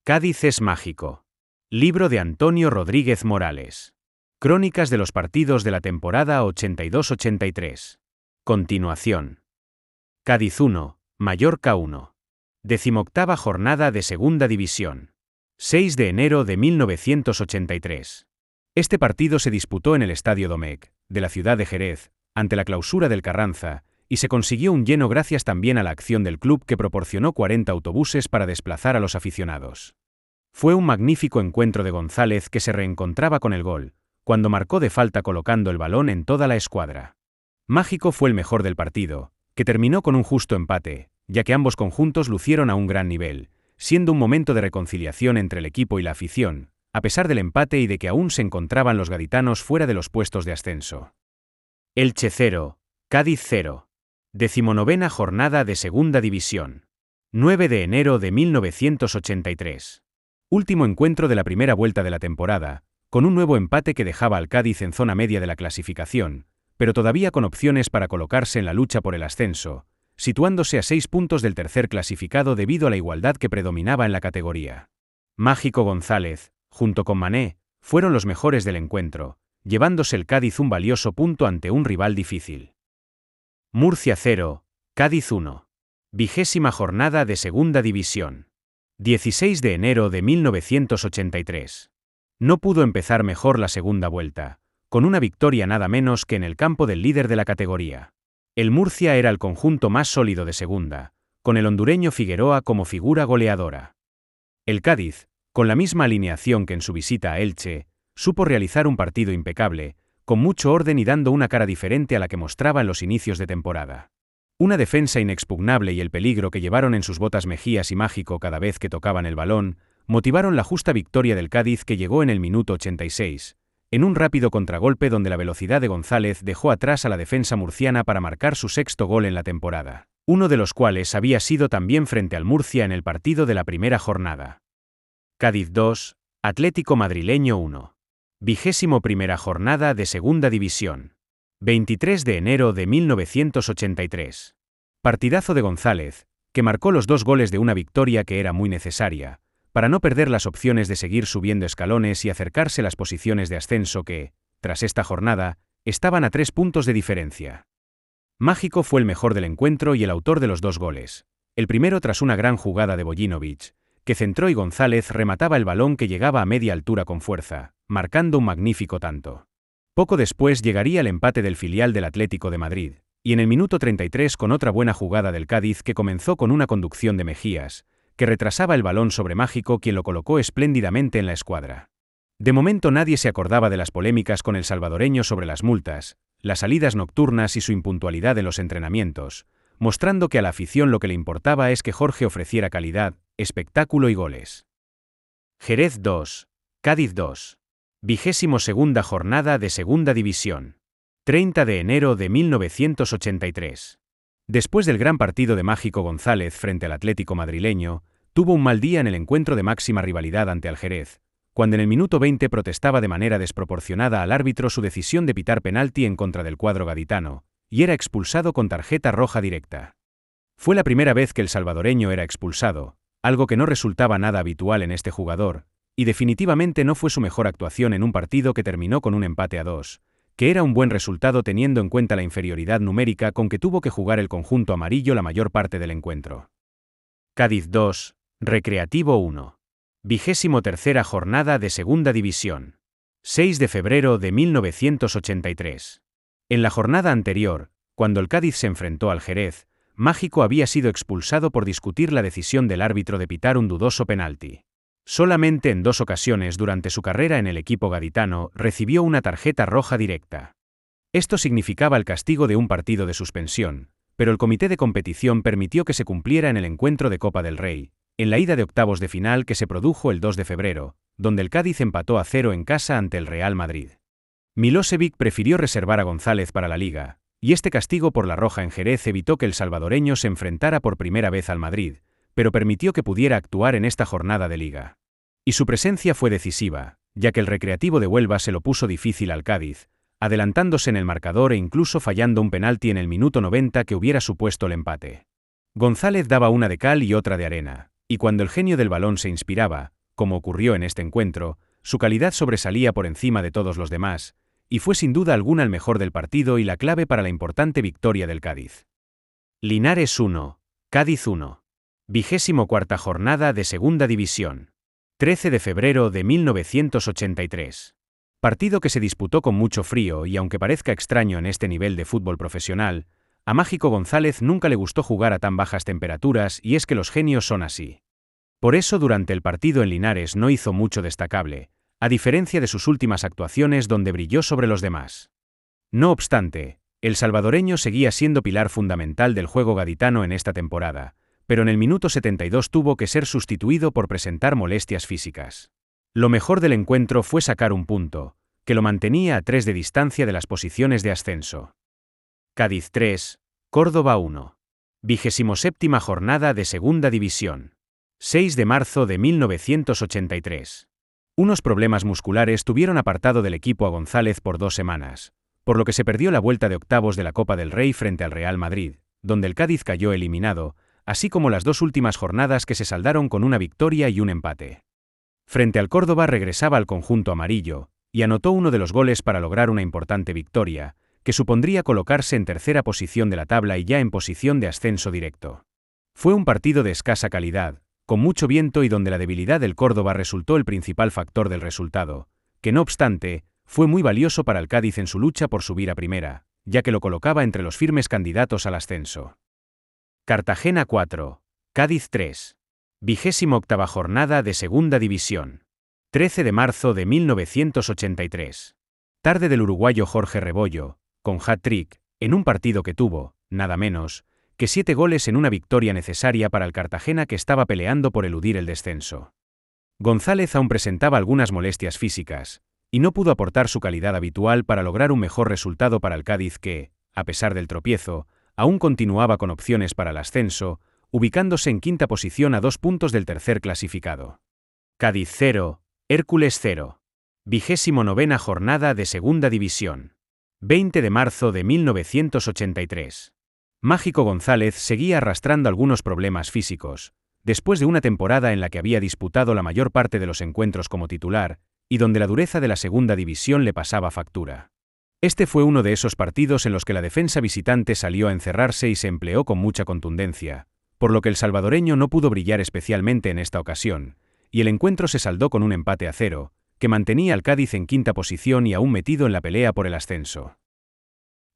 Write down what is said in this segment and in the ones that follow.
Cádiz es mágico. Libro de Antonio Rodríguez Morales. Crónicas de los partidos de la temporada 82-83. Continuación. Cádiz 1, Mallorca 1. 18ª jornada de Segunda División. 6 de enero de 1983. Este partido se disputó en el Estadio Domecq, de la ciudad de Jerez, ante la clausura del Carranza, y se consiguió un lleno gracias también a la acción del club que proporcionó 40 autobuses para desplazar a los aficionados. Fue un magnífico encuentro de González que se reencontraba con el gol, cuando marcó de falta colocando el balón en toda la escuadra. Mágico fue el mejor del partido, que terminó con un justo empate, ya que ambos conjuntos lucieron a un gran nivel, siendo un momento de reconciliación entre el equipo y la afición, a pesar del empate y de que aún se encontraban los gaditanos fuera de los puestos de ascenso. Elche 0, Cádiz 0. 19ª jornada de Segunda División. 9 de enero de 1983. Último encuentro de la primera vuelta de la temporada, con un nuevo empate que dejaba al Cádiz en zona media de la clasificación, pero todavía con opciones para colocarse en la lucha por el ascenso, situándose a 6 puntos del tercer clasificado debido a la igualdad que predominaba en la categoría. Mágico González, junto con Mané, fueron los mejores del encuentro, llevándose el Cádiz un valioso punto ante un rival difícil. Murcia 0, Cádiz 1. 20ª jornada de Segunda División. 16 de enero de 1983. No pudo empezar mejor la segunda vuelta, con una victoria nada menos que en el campo del líder de la categoría. El Murcia era el conjunto más sólido de segunda, con el hondureño Figueroa como figura goleadora. El Cádiz, con la misma alineación que en su visita a Elche, supo realizar un partido impecable, con mucho orden y dando una cara diferente a la que mostraba en los inicios de temporada. Una defensa inexpugnable y el peligro que llevaron en sus botas Mejías y Mágico cada vez que tocaban el balón, motivaron la justa victoria del Cádiz que llegó en el minuto 86, en un rápido contragolpe donde la velocidad de González dejó atrás a la defensa murciana para marcar su sexto gol en la temporada, uno de los cuales había sido también frente al Murcia en el partido de la primera jornada. Cádiz 2, Atlético Madrileño 1. 21ª jornada de Segunda División. 23 de enero de 1983. Partidazo de González, que marcó los 2 goles de una victoria que era muy necesaria, para no perder las opciones de seguir subiendo escalones y acercarse las posiciones de ascenso que, tras esta jornada, estaban a 3 puntos de diferencia. Mágico fue el mejor del encuentro y el autor de los 2 goles, el primero tras una gran jugada de Bojinovic, que centró y González remataba el balón que llegaba a media altura con fuerza, marcando un magnífico tanto. Poco después llegaría el empate del filial del Atlético de Madrid, y en el minuto 33 con otra buena jugada del Cádiz que comenzó con una conducción de Mejías, que retrasaba el balón sobre Mágico quien lo colocó espléndidamente en la escuadra. De momento nadie se acordaba de las polémicas con el salvadoreño sobre las multas, las salidas nocturnas y su impuntualidad en los entrenamientos, mostrando que a la afición lo que le importaba es que Jorge ofreciera calidad, espectáculo y goles. Jerez 2, Cádiz 2. 22ª jornada de Segunda División. 30 de enero de 1983. Después del gran partido de Mágico González frente al Atlético madrileño, tuvo un mal día en el encuentro de máxima rivalidad ante el Jerez, cuando en el minuto 20 protestaba de manera desproporcionada al árbitro su decisión de pitar penalti en contra del cuadro gaditano, y era expulsado con tarjeta roja directa. Fue la primera vez que el salvadoreño era expulsado, algo que no resultaba nada habitual en este jugador, y definitivamente no fue su mejor actuación en un partido que terminó con un empate a 2, que era un buen resultado teniendo en cuenta la inferioridad numérica con que tuvo que jugar el conjunto amarillo la mayor parte del encuentro. Cádiz 2, Recreativo 1. 23ª jornada de Segunda División. 6 de febrero de 1983. En la jornada anterior, cuando el Cádiz se enfrentó al Jerez, Mágico había sido expulsado por discutir la decisión del árbitro de pitar un dudoso penalti. Solamente en 2 ocasiones durante su carrera en el equipo gaditano recibió una tarjeta roja directa. Esto significaba el castigo de un partido de suspensión, pero el comité de competición permitió que se cumpliera en el encuentro de Copa del Rey, en la ida de octavos de final que se produjo el 2 de febrero, donde el Cádiz empató a 0 en casa ante el Real Madrid. Milosevic prefirió reservar a González para la Liga, y este castigo por la roja en Jerez evitó que el salvadoreño se enfrentara por primera vez al Madrid, pero permitió que pudiera actuar en esta jornada de Liga. Y su presencia fue decisiva, ya que el Recreativo de Huelva se lo puso difícil al Cádiz, adelantándose en el marcador e incluso fallando un penalti en el minuto 90 que hubiera supuesto el empate. González daba una de cal y otra de arena, y cuando el genio del balón se inspiraba, como ocurrió en este encuentro, su calidad sobresalía por encima de todos los demás, y fue sin duda alguna el mejor del partido y la clave para la importante victoria del Cádiz. Linares 1, Cádiz 1. 24ª jornada de Segunda División. 13 de febrero de 1983. Partido que se disputó con mucho frío y aunque parezca extraño en este nivel de fútbol profesional, a Mágico González nunca le gustó jugar a tan bajas temperaturas y es que los genios son así. Por eso durante el partido en Linares no hizo mucho destacable, a diferencia de sus últimas actuaciones donde brilló sobre los demás. No obstante, el salvadoreño seguía siendo pilar fundamental del juego gaditano en esta temporada, pero en el minuto 72 tuvo que ser sustituido por presentar molestias físicas. Lo mejor del encuentro fue sacar un punto, que lo mantenía a 3 de distancia de las posiciones de ascenso. Cádiz 3, Córdoba 1. 27ª jornada de Segunda División. 6 de marzo de 1983. Unos problemas musculares tuvieron apartado del equipo a González por 2 semanas, por lo que se perdió la vuelta de octavos de la Copa del Rey frente al Real Madrid, donde el Cádiz cayó eliminado, así como las 2 últimas jornadas que se saldaron con una victoria y un empate. Frente al Córdoba regresaba al conjunto amarillo, y anotó uno de los goles para lograr una importante victoria, que supondría colocarse en tercera posición de la tabla y ya en posición de ascenso directo. Fue un partido de escasa calidad, con mucho viento y donde la debilidad del Córdoba resultó el principal factor del resultado, que no obstante, fue muy valioso para el Cádiz en su lucha por subir a primera, ya que lo colocaba entre los firmes candidatos al ascenso. Cartagena 4, Cádiz 3. 28ª jornada de Segunda División. 13 de marzo de 1983. Tarde del uruguayo Jorge Rebollo, con hat-trick, en un partido que tuvo, nada menos, que 7 goles en una victoria necesaria para el Cartagena que estaba peleando por eludir el descenso. González aún presentaba algunas molestias físicas, y no pudo aportar su calidad habitual para lograr un mejor resultado para el Cádiz que, a pesar del tropiezo, aún continuaba con opciones para el ascenso, ubicándose en quinta posición a 2 puntos del tercer clasificado. Cádiz 0, Hércules 0. 29ª jornada de Segunda División. 20 de marzo de 1983. Mágico González seguía arrastrando algunos problemas físicos, después de una temporada en la que había disputado la mayor parte de los encuentros como titular, y donde la dureza de la Segunda División le pasaba factura. Este fue uno de esos partidos en los que la defensa visitante salió a encerrarse y se empleó con mucha contundencia, por lo que el salvadoreño no pudo brillar especialmente en esta ocasión, y el encuentro se saldó con un empate a 0, que mantenía al Cádiz en quinta posición y aún metido en la pelea por el ascenso.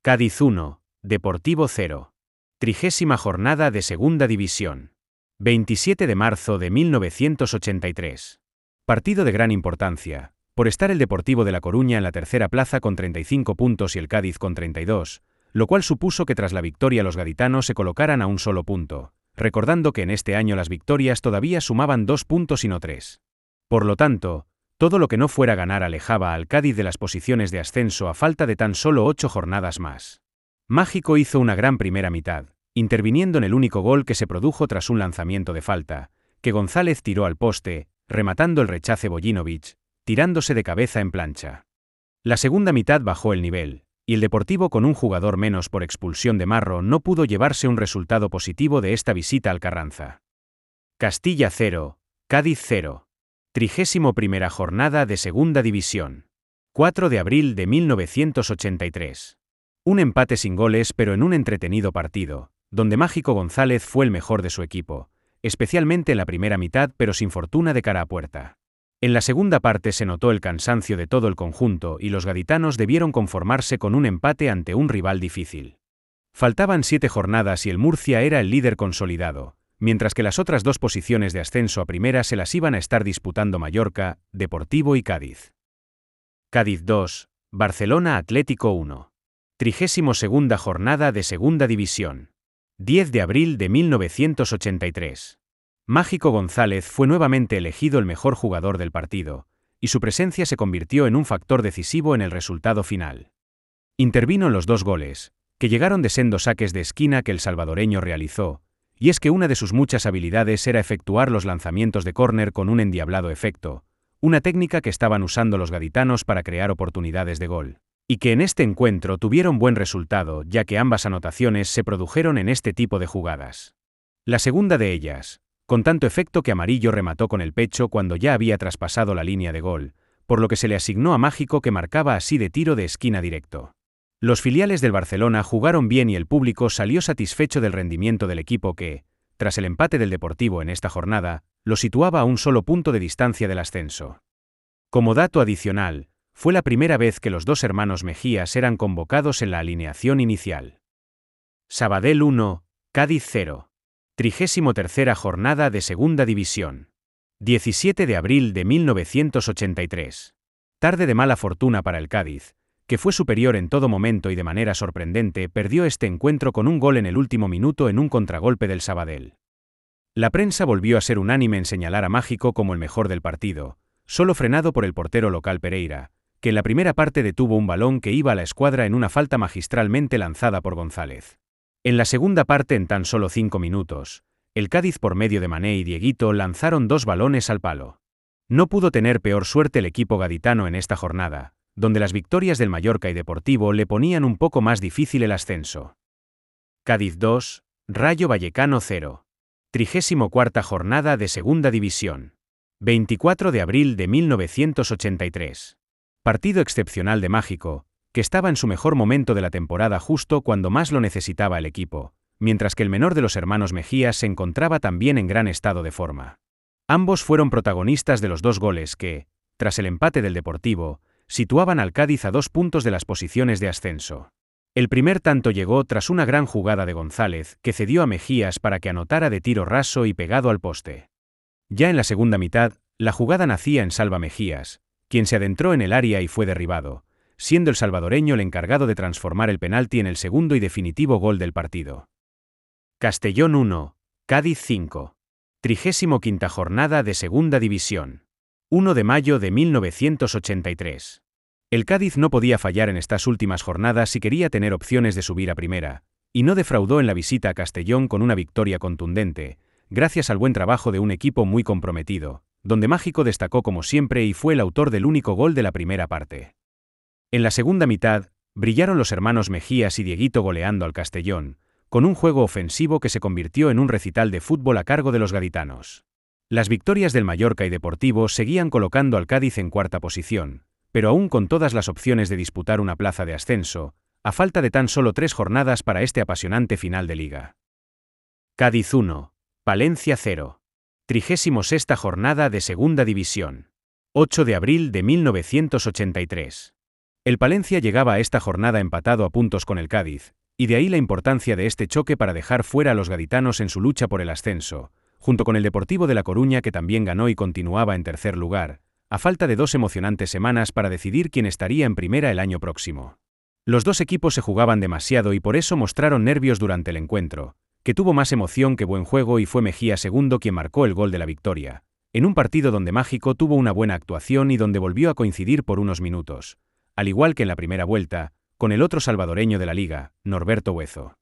Cádiz 1, Deportivo 0. 30ª jornada de Segunda División. 27 de marzo de 1983. Partido de gran importancia, por estar el Deportivo de La Coruña en la tercera plaza con 35 puntos y el Cádiz con 32, lo cual supuso que tras la victoria los gaditanos se colocaran a un solo punto, recordando que en este año las victorias todavía sumaban 2 puntos y no 3. Por lo tanto, todo lo que no fuera ganar alejaba al Cádiz de las posiciones de ascenso a falta de tan solo 8 jornadas más. Mágico hizo una gran primera mitad, interviniendo en el único gol que se produjo tras un lanzamiento de falta, que González tiró al poste, rematando el rechace Bojinovic, tirándose de cabeza en plancha. La segunda mitad bajó el nivel, y el Deportivo con un jugador menos por expulsión de Marro no pudo llevarse un resultado positivo de esta visita al Carranza. Castilla 0, Cádiz 0. 31ª jornada de Segunda División. 4 de abril de 1983. Un empate sin goles pero en un entretenido partido, donde Mágico González fue el mejor de su equipo, especialmente en la primera mitad pero sin fortuna de cara a puerta. En la segunda parte se notó el cansancio de todo el conjunto y los gaditanos debieron conformarse con un empate ante un rival difícil. Faltaban 7 jornadas y el Murcia era el líder consolidado, mientras que las otras 2 posiciones de ascenso a primera se las iban a estar disputando Mallorca, Deportivo y Cádiz. Cádiz 2, Barcelona Atlético 1. 32ª jornada de Segunda División. 10 de abril de 1983. Mágico González fue nuevamente elegido el mejor jugador del partido, y su presencia se convirtió en un factor decisivo en el resultado final. Intervino en los 2 goles, que llegaron de sendos saques de esquina que el salvadoreño realizó, y es que una de sus muchas habilidades era efectuar los lanzamientos de córner con un endiablado efecto, una técnica que estaban usando los gaditanos para crear oportunidades de gol, y que en este encuentro tuvieron buen resultado ya que ambas anotaciones se produjeron en este tipo de jugadas. La segunda de ellas, con tanto efecto que Amarillo remató con el pecho cuando ya había traspasado la línea de gol, por lo que se le asignó a Mágico, que marcaba así de tiro de esquina directo. Los filiales del Barcelona jugaron bien y el público salió satisfecho del rendimiento del equipo que, tras el empate del Deportivo en esta jornada, lo situaba a un solo punto de distancia del ascenso. Como dato adicional, fue la primera vez que los dos hermanos Mejías eran convocados en la alineación inicial. Sabadell 1, Cádiz 0. 33ª jornada de Segunda División. 17 de abril de 1983. Tarde de mala fortuna para el Cádiz, que fue superior en todo momento y de manera sorprendente perdió este encuentro con un gol en el último minuto en un contragolpe del Sabadell. La prensa volvió a ser unánime en señalar a Mágico como el mejor del partido, solo frenado por el portero local Pereira, que en la primera parte detuvo un balón que iba a la escuadra en una falta magistralmente lanzada por González. En la segunda parte, en tan solo 5 minutos, el Cádiz por medio de Mané y Dieguito lanzaron 2 balones al palo. No pudo tener peor suerte el equipo gaditano en esta jornada, donde las victorias del Mallorca y Deportivo le ponían un poco más difícil el ascenso. Cádiz 2, Rayo Vallecano 0. 34ª jornada de Segunda División. 24 de abril de 1983. Partido excepcional de Mágico, que estaba en su mejor momento de la temporada justo cuando más lo necesitaba el equipo, mientras que el menor de los hermanos Mejías se encontraba también en gran estado de forma. Ambos fueron protagonistas de los 2 goles que, tras el empate del Deportivo, situaban al Cádiz a 2 puntos de las posiciones de ascenso. El primer tanto llegó tras una gran jugada de González, que cedió a Mejías para que anotara de tiro raso y pegado al poste. Ya en la segunda mitad, la jugada nacía en Salva Mejías, quien se adentró en el área y fue derribado, siendo el salvadoreño el encargado de transformar el penalti en el segundo y definitivo gol del partido. Castellón 1, Cádiz 5. 35ª jornada de Segunda División. 1 de mayo de 1983. El Cádiz no podía fallar en estas últimas jornadas si quería tener opciones de subir a primera, y no defraudó en la visita a Castellón con una victoria contundente, gracias al buen trabajo de un equipo muy comprometido, donde Mágico destacó como siempre y fue el autor del único gol de la primera parte. En la segunda mitad, brillaron los hermanos Mejías y Dieguito goleando al Castellón, con un juego ofensivo que se convirtió en un recital de fútbol a cargo de los gaditanos. Las victorias del Mallorca y Deportivo seguían colocando al Cádiz en cuarta posición, pero aún con todas las opciones de disputar una plaza de ascenso, a falta de tan solo 3 jornadas para este apasionante final de liga. Cádiz 1, Palencia 0. 36ª jornada de Segunda División. 8 de abril de 1983. El Palencia llegaba a esta jornada empatado a puntos con el Cádiz, y de ahí la importancia de este choque para dejar fuera a los gaditanos en su lucha por el ascenso, junto con el Deportivo de La Coruña, que también ganó y continuaba en tercer lugar, a falta de 2 emocionantes semanas para decidir quién estaría en primera el año próximo. Los dos equipos se jugaban demasiado y por eso mostraron nervios durante el encuentro, que tuvo más emoción que buen juego, y fue Mejía segundo quien marcó el gol de la victoria, en un partido donde Mágico tuvo una buena actuación y donde volvió a coincidir por unos minutos, al igual que en la primera vuelta, con el otro salvadoreño de la liga, Norberto Huezo.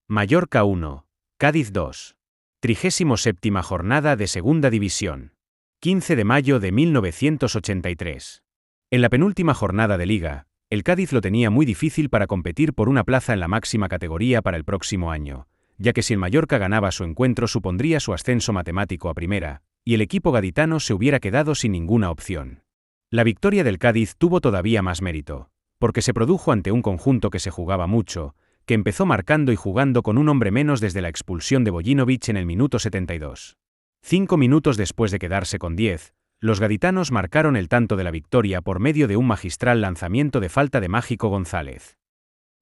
Mallorca 1, Cádiz 2. 37ª jornada de Segunda División. 15 de mayo de 1983. En la penúltima jornada de liga, el Cádiz lo tenía muy difícil para competir por una plaza en la máxima categoría para el próximo año, ya que si el Mallorca ganaba su encuentro supondría su ascenso matemático a primera, y el equipo gaditano se hubiera quedado sin ninguna opción. La victoria del Cádiz tuvo todavía más mérito, porque se produjo ante un conjunto que se jugaba mucho, que empezó marcando y jugando con un hombre menos desde la expulsión de Bojinovic en el minuto 72. 5 minutos después de quedarse con 10, los gaditanos marcaron el tanto de la victoria por medio de un magistral lanzamiento de falta de Mágico González.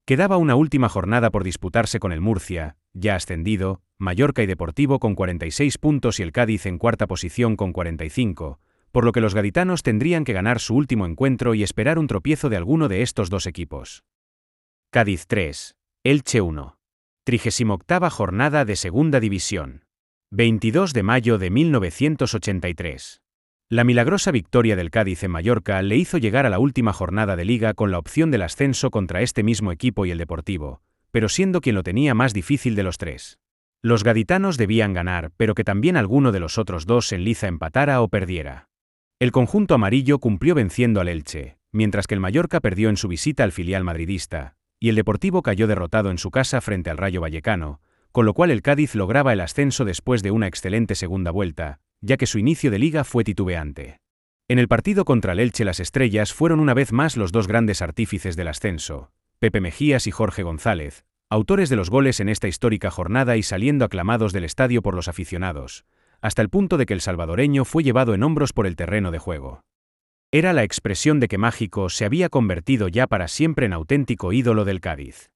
Quedaba una última jornada por disputarse con el Murcia, ya ascendido, Mallorca y Deportivo con 46 puntos y el Cádiz en cuarta posición con 45, por lo que los gaditanos tendrían que ganar su último encuentro y esperar un tropiezo de alguno de estos dos equipos. Cádiz 3, Elche 1. 38ª jornada de Segunda División. 22 de mayo de 1983. La milagrosa victoria del Cádiz en Mallorca le hizo llegar a la última jornada de liga con la opción del ascenso contra este mismo equipo y el Deportivo, pero siendo quien lo tenía más difícil de los tres. Los gaditanos debían ganar, pero que también alguno de los otros dos en liza empatara o perdiera. El conjunto amarillo cumplió venciendo al Elche, mientras que el Mallorca perdió en su visita al filial madridista, y el Deportivo cayó derrotado en su casa frente al Rayo Vallecano, con lo cual el Cádiz lograba el ascenso después de una excelente segunda vuelta, ya que su inicio de liga fue titubeante. En el partido contra el Elche las estrellas fueron una vez más los dos grandes artífices del ascenso, Pepe Mejías y Jorge González, autores de los goles en esta histórica jornada y saliendo aclamados del estadio por los aficionados, hasta el punto de que el salvadoreño fue llevado en hombros por el terreno de juego. Era la expresión de que Mágico se había convertido ya para siempre en auténtico ídolo del Cádiz.